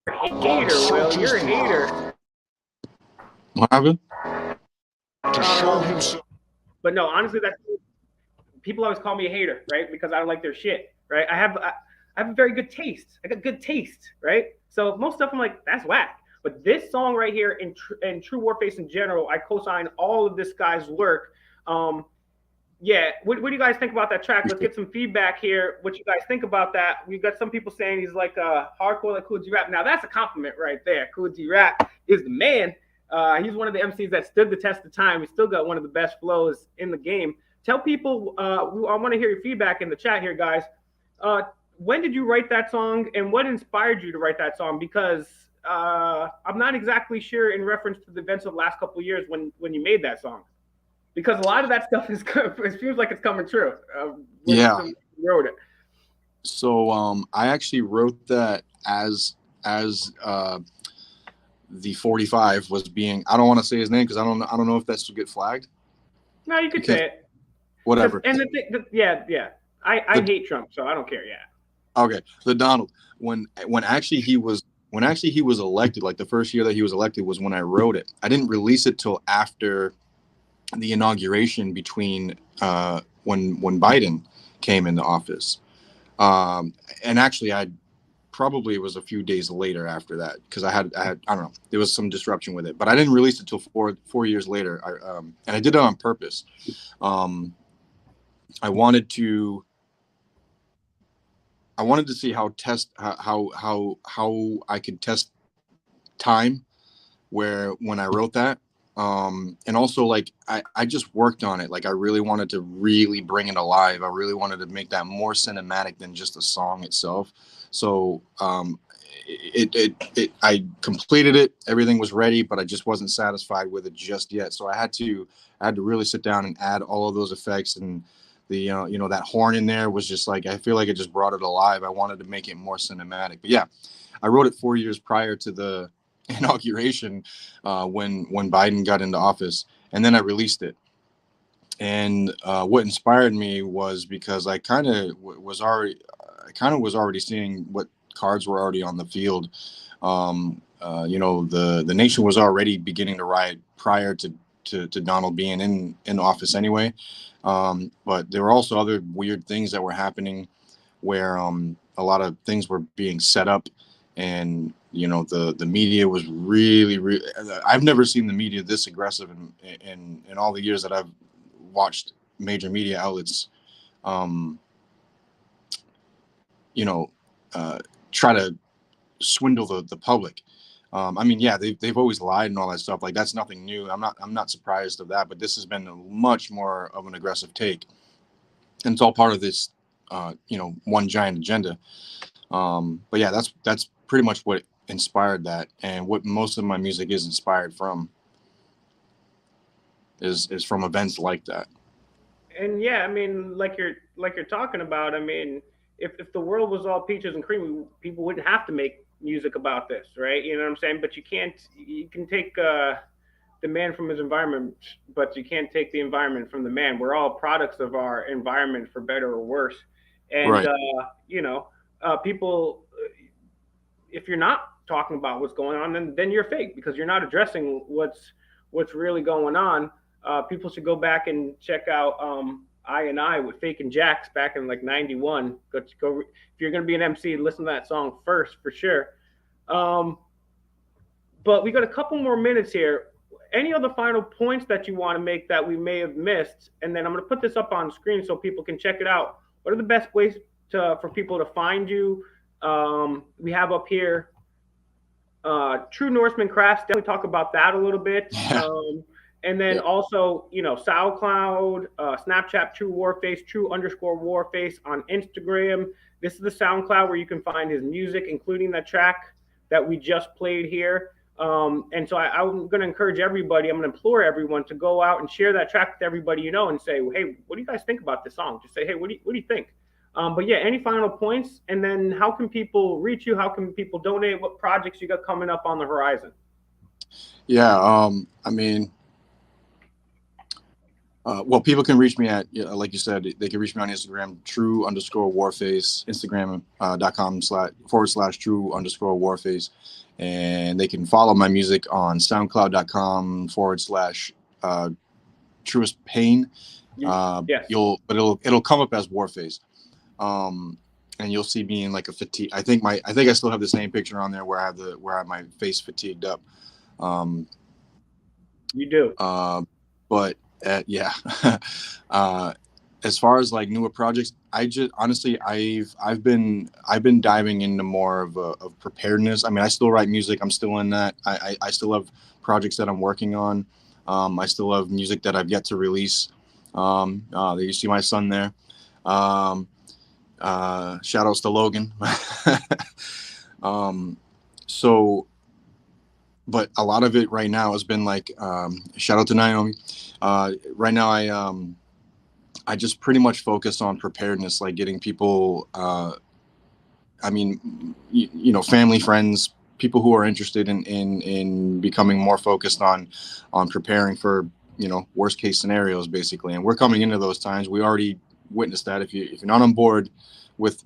a hater, Will. You're a hater. What happened? But no, honestly, that's people always call me a hater, right? Because I don't like their shit, right? I have a very good taste. I got good taste, right? So most stuff I'm like, that's whack. But this song right here and True Warface in general, I co-sign all of this guy's work. Yeah, what do you guys think about that track? Let's get some feedback here. What you guys think about that? We've got some people saying he's like hardcore like Cool G Rap. Now that's a compliment right there. Cool G Rap is the man. He's one of the MCs that stood the test of time. He's still got one of the best flows in the game. Tell people, I want to hear your feedback in the chat here, guys. When did you write that song and what inspired you to write that song? Because I'm not exactly sure in reference to the events of the last couple of years when you made that song. Because a lot of that stuff it feels like it's coming true. Yeah. You wrote it. So I actually wrote that as the 45 was being, I don't want to say his name because I don't know if that's to get flagged. No, you could say it. Whatever. And yeah. I hate Trump, so I don't care. Yeah. Okay. The Donald, when actually he was elected, like the first year that he was elected was when I wrote it. I didn't release it till after the inauguration between when Biden came into office. And actually it was a few days later after that because I had I don't know, there was some disruption with it, but I didn't release it till 4 years later. And I did it on purpose. I wanted to see how I could test time when I wrote that. And also like I just worked on it. Like I really wanted to really bring it alive. I really wanted to make that more cinematic than just a song itself. So I completed it. Everything was ready, but I just wasn't satisfied with it just yet. So I had to really sit down and add all of those effects and that horn in there was just like, I feel like it just brought it alive. I wanted to make it more cinematic. But yeah, I wrote it 4 years prior to the inauguration, when Biden got into office, and then I released it. And what inspired me was because I kind of was already seeing what cards were already on the field. The nation was already beginning to riot prior to Donald being in office anyway. But there were also other weird things that were happening where a lot of things were being set up, and the media was really. I've never seen the media this aggressive in all the years that I've watched major media outlets, you know, try to swindle the public. I mean, yeah, they've always lied and all that stuff. Like, that's nothing new. I'm not surprised of that. But this has been a much more of an aggressive take, and it's all part of this, one giant agenda. But yeah, that's pretty much what inspired that, and what most of my music is inspired from is from events like that. And yeah, I mean, like you're talking about. I mean, if the world was all peaches and cream, people wouldn't have to make music about this, right? You know what I'm saying? But you can't. You can take the man from his environment, but you can't take the environment from the man. We're all products of our environment, for better or worse. And Right. people, if you're not talking about what's going on, then you're fake, because you're not addressing what's really going on. People should go back and check out I with Fake and Jacks back in like '91. If you're gonna be an MC, listen to that song first for sure. Um, but we got a couple more minutes here. Any other final points that you want to make that we may have missed? And then I'm going to put this up on screen so people can check it out. What are the best ways for people to find you? We have up here True Norseman Crafts. Definitely talk about that a little bit. Yeah. And then Yeah. also, SoundCloud, Snapchat, True Warface, True_Warface on Instagram. This is the SoundCloud where you can find his music, including the track that we just played here. And so I'm going to encourage everybody, I'm going to implore everyone to go out and share that track with everybody you know, and say, hey, what do you guys think about this song? Just say, hey, what do you think? But yeah, any final points? And then how can people reach you? How can people donate? What projects you got coming up on the horizon? Yeah. I mean, well, people can reach me at, like you said, they can reach me on Instagram, True_Warface, Instagram.com//True_Warface. And they can follow my music on SoundCloud.com/Truest Pain. Yes. It'll come up as Warface. And you'll see me in like a fatigue. I think I still have the same picture on there where I have my face fatigued up. You do. But yeah. As far as like newer projects, I just honestly I've been diving into more of preparedness. I mean, I still write music. I'm still in that. I still have projects that I'm working on. I still have music that I've yet to release. You see my son there. Shout outs to Logan. So, but a lot of it right now has been like, shout out to Naomi. Right now, I just pretty much focus on preparedness, like getting people, family, friends, people who are interested in becoming more focused on preparing for, worst case scenarios, basically. And we're coming into those times. We already witnessed that. If you're not on board with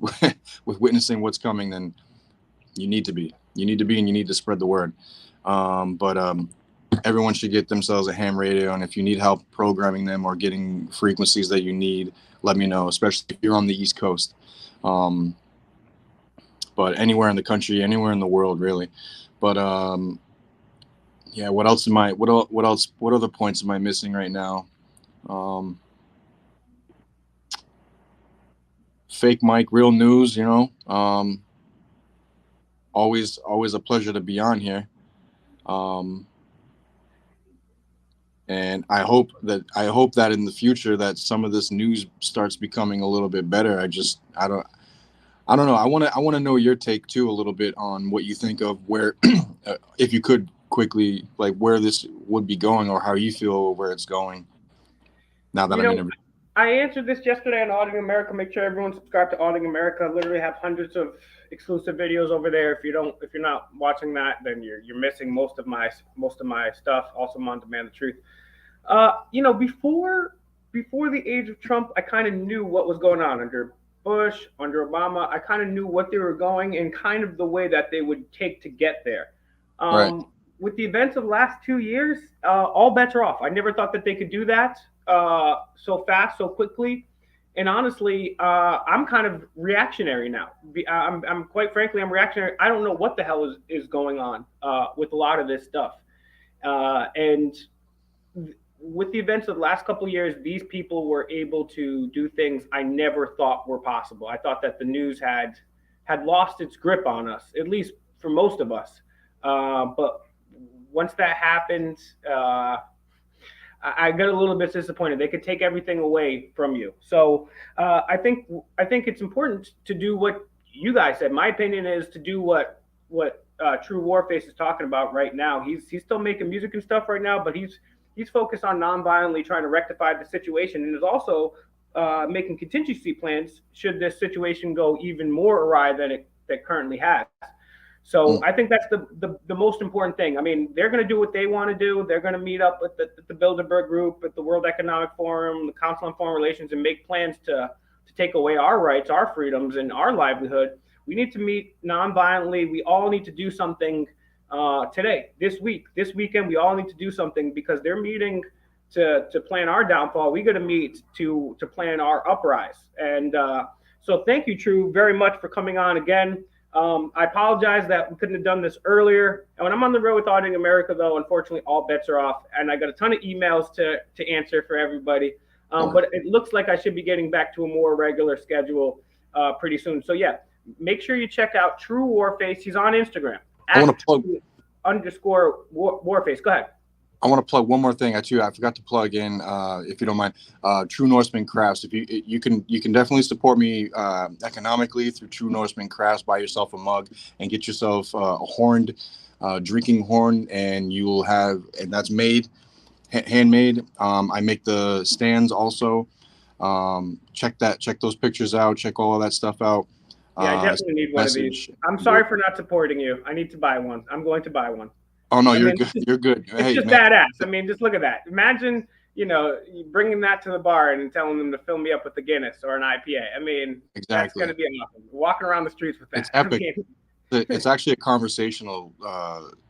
with witnessing what's coming, then you need to be, and you need to spread the word. Everyone should get themselves a ham radio, and if you need help programming them or getting frequencies that you need, let me know, especially if you're on the East Coast. But anywhere in the country, anywhere in the world, really. But yeah, what other points am I missing right now? Fake Mike, real news, always a pleasure to be on here. And I hope that in the future that some of this news starts becoming a little bit better. I don't know. I want to know your take too a little bit on what you think of where, if you could quickly, like where this would be going or how you feel where it's going. Now that I'm interviewing. I answered this yesterday on Auditing America. Make sure everyone subscribe to Auditing America. I literally have hundreds of exclusive videos over there. If you're not watching that, then you're missing most of my stuff. Also, I'm on Demand the Truth. Before the age of Trump, I kind of knew what was going on under Bush, under Obama. I kind of knew what they were going and kind of the way that they would take to get there. Right. With the events of the last 2 years, all bets are off. I never thought that they could do that so fast, so quickly. And honestly, I'm kind of reactionary now. I'm quite frankly, I'm reactionary. I don't know what the hell is going on with a lot of this stuff. And with the events of the last couple of years, these people were able to do things I never thought were possible. I thought that the news had lost its grip on us, at least for most of us. But once that happened, I got a little bit disappointed. They could take everything away from you. So I think it's important to do what you guys said. My opinion is to do what True Warface is talking about right now. He's still making music and stuff right now, but he's focused on non-violently trying to rectify the situation, and is also making contingency plans should this situation go even more awry than it currently has. So I think that's the most important thing. I mean, they're going to do what they want to do. They're going to meet up with the Bilderberg Group, at the World Economic Forum, the Council on Foreign Relations, and make plans to take away our rights, our freedoms, and our livelihood. We need to meet non-violently. We all need to do something today, this week, this weekend. We all need to do something because they're meeting to plan our downfall. We got to meet to plan our uprise. And so thank you, True, very much for coming on again. I apologize that we couldn't have done this earlier. And when I'm on the road with Auditing America, though, unfortunately, all bets are off. And I got a ton of emails to answer for everybody. But it looks like I should be getting back to a more regular schedule pretty soon. So, yeah, make sure you check out True Warface. He's on Instagram. I want to plug _Warface. Go ahead. I want to plug one more thing. I forgot to plug in, if you don't mind, True Norseman Crafts. If you can definitely support me economically through True Norseman Crafts. Buy yourself a mug and get yourself a horned drinking horn, and you'll have, and that's handmade. I make the stands also. Check those pictures out. Check all of that stuff out. Yeah, I definitely need one of these. I'm sorry for not supporting you. I need to buy one. I'm going to buy one. Oh no, you're good. You're good. It's just badass. I mean, just look at that. Imagine, bringing that to the bar and telling them to fill me up with the Guinness or an IPA. I mean, exactly. That's going to be awesome. Walking around the streets with that. It's epic. It's actually a conversational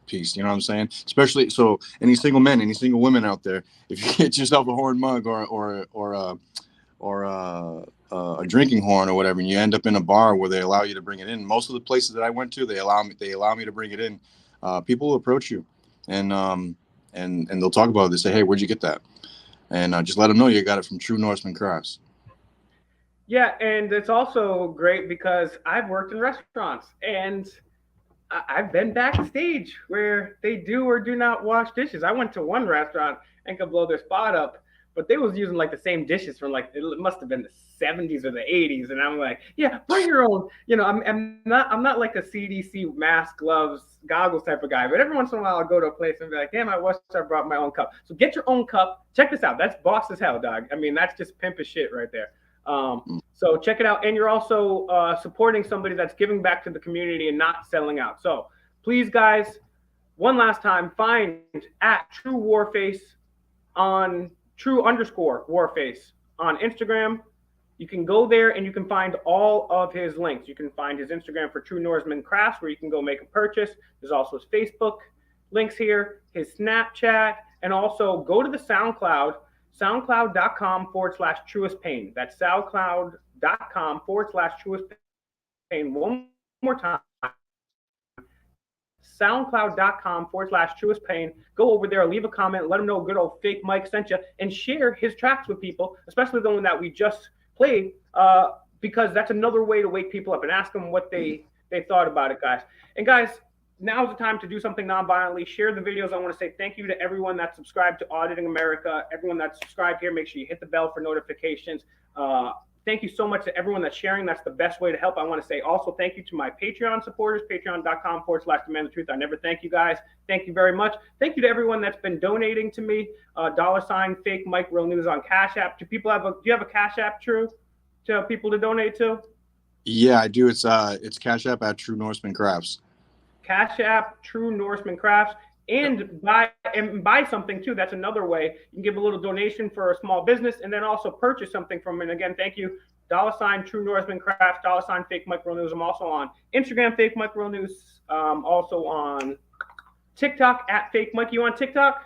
piece. You know what I'm saying? Especially so, any single men, any single women out there, if you get yourself a horn mug or a drinking horn or whatever, and you end up in a bar where they allow you to bring it in. Most of the places that I went to, they allow me to bring it in. People will approach you, and they'll talk about it. They say, "Hey, where'd you get that?" And just let them know you got it from True Norseman Crafts. Yeah, and it's also great because I've worked in restaurants, and I've been backstage where they do or do not wash dishes. I went to one restaurant and could blow their spot up, but they was using like the same dishes from like it must have been the 70s or the 80s, and I'm like, yeah, bring your own. I'm not like a CDC mask, gloves, goggles type of guy, but every once in a while I'll go to a place and be like, damn, I wish I brought my own cup. So get your own cup. Check this out. That's boss as hell, dog. I mean, that's just pimp as shit right there. So check it out, and you're also supporting somebody that's giving back to the community and not selling out. So please, guys, one last time, find at True Warface on True_Warface on Instagram. You can go there and you can find all of his links. You can find his Instagram for True Norseman Crafts, where you can go make a purchase. There's also his Facebook links here, his Snapchat, and also go to the SoundCloud, soundcloud.com/truest pain. That's soundcloud.com/truest pain. One more time. SoundCloud.com/truest pain. Go over there, leave a comment, let them know good old Fake Mike sent you, and share his tracks with people, especially the one that we just played, because that's another way to wake people up and ask them what they thought about it, guys. And guys, now's the time to do something non-violently. Share the videos. I want to say thank you to everyone that's subscribed to Auditing America. Everyone that's subscribed here, make sure you hit the bell for notifications. Thank you so much to everyone that's sharing. That's the best way to help. I want to say also thank you to my Patreon supporters, patreon.com/demandthetruth. I never thank you guys. Thank you very much. Thank you to everyone that's been donating to me. $ Fake Mike Real News on Cash App. Do you have a Cash App, True, to people to donate to? Yeah, I do. It's Cash App at True Norseman Crafts. Cash App, True Norseman Crafts, and buy something too. That's another way. You can give a little donation for a small business, and then also purchase something from it. And again, thank you. $ True Norseman Crafts, $ Fake Mike Real News. I'm also on Instagram, Fake Mike Real News. Also on TikTok at Fake Mike. You on TikTok?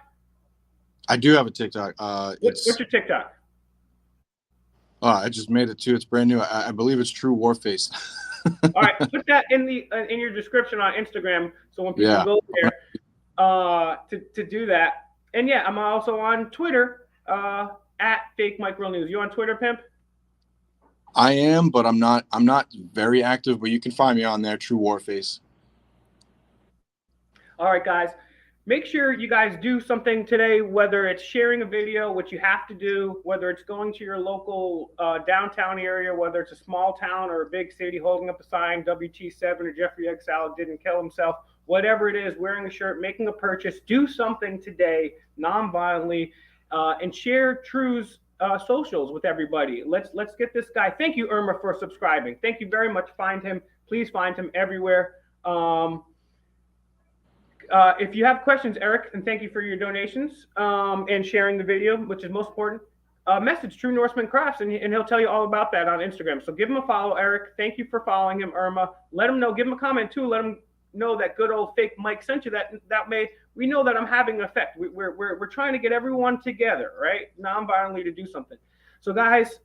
I do have a TikTok. What's your TikTok? I just made it too. It's brand new. I believe it's True Warface. All right, put that in your description on Instagram, so when people go there to do that. And yeah, I'm also on Twitter at Fake Mike Real News. You on Twitter, pimp? I am, but I'm not very active. But you can find me on there, True Warface. All right, guys. Make sure you guys do something today, whether it's sharing a video, which you have to do, whether it's going to your local downtown area, whether it's a small town or a big city, holding up a sign, WT7 or Jeffrey Egg Salad didn't kill himself, whatever it is, wearing a shirt, making a purchase, do something today non-violently, and share True's socials with everybody. Let's get this guy. Thank you, Irma, for subscribing. Thank you very much. Find him. Please find him everywhere. If you have questions, Eric, and thank you for your donations and sharing the video, which is most important, message True Norseman Crafts, and he'll tell you all about that on Instagram. So give him a follow, Eric. Thank you for following him, Irma. Let him know. Give him a comment, too. Let him know that good old Fake Mike sent you that made. We know that I'm having an effect. We're trying to get everyone together, right, non-violently to do something. So, guys,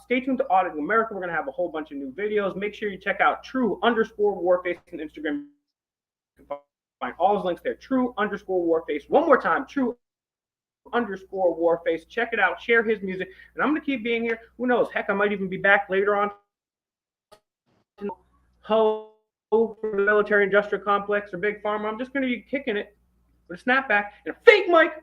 stay tuned to Auditing America. We're going to have a whole bunch of new videos. Make sure you check out True_Warface on Instagram. Find all his links there. True_Warface. One more time. True_Warface. Check it out. Share his music. And I'm going to keep being here. Who knows? Heck, I might even be back later on. Ho for the military industrial complex or big pharma. I'm just going to be kicking it with a snapback and a Fake Mike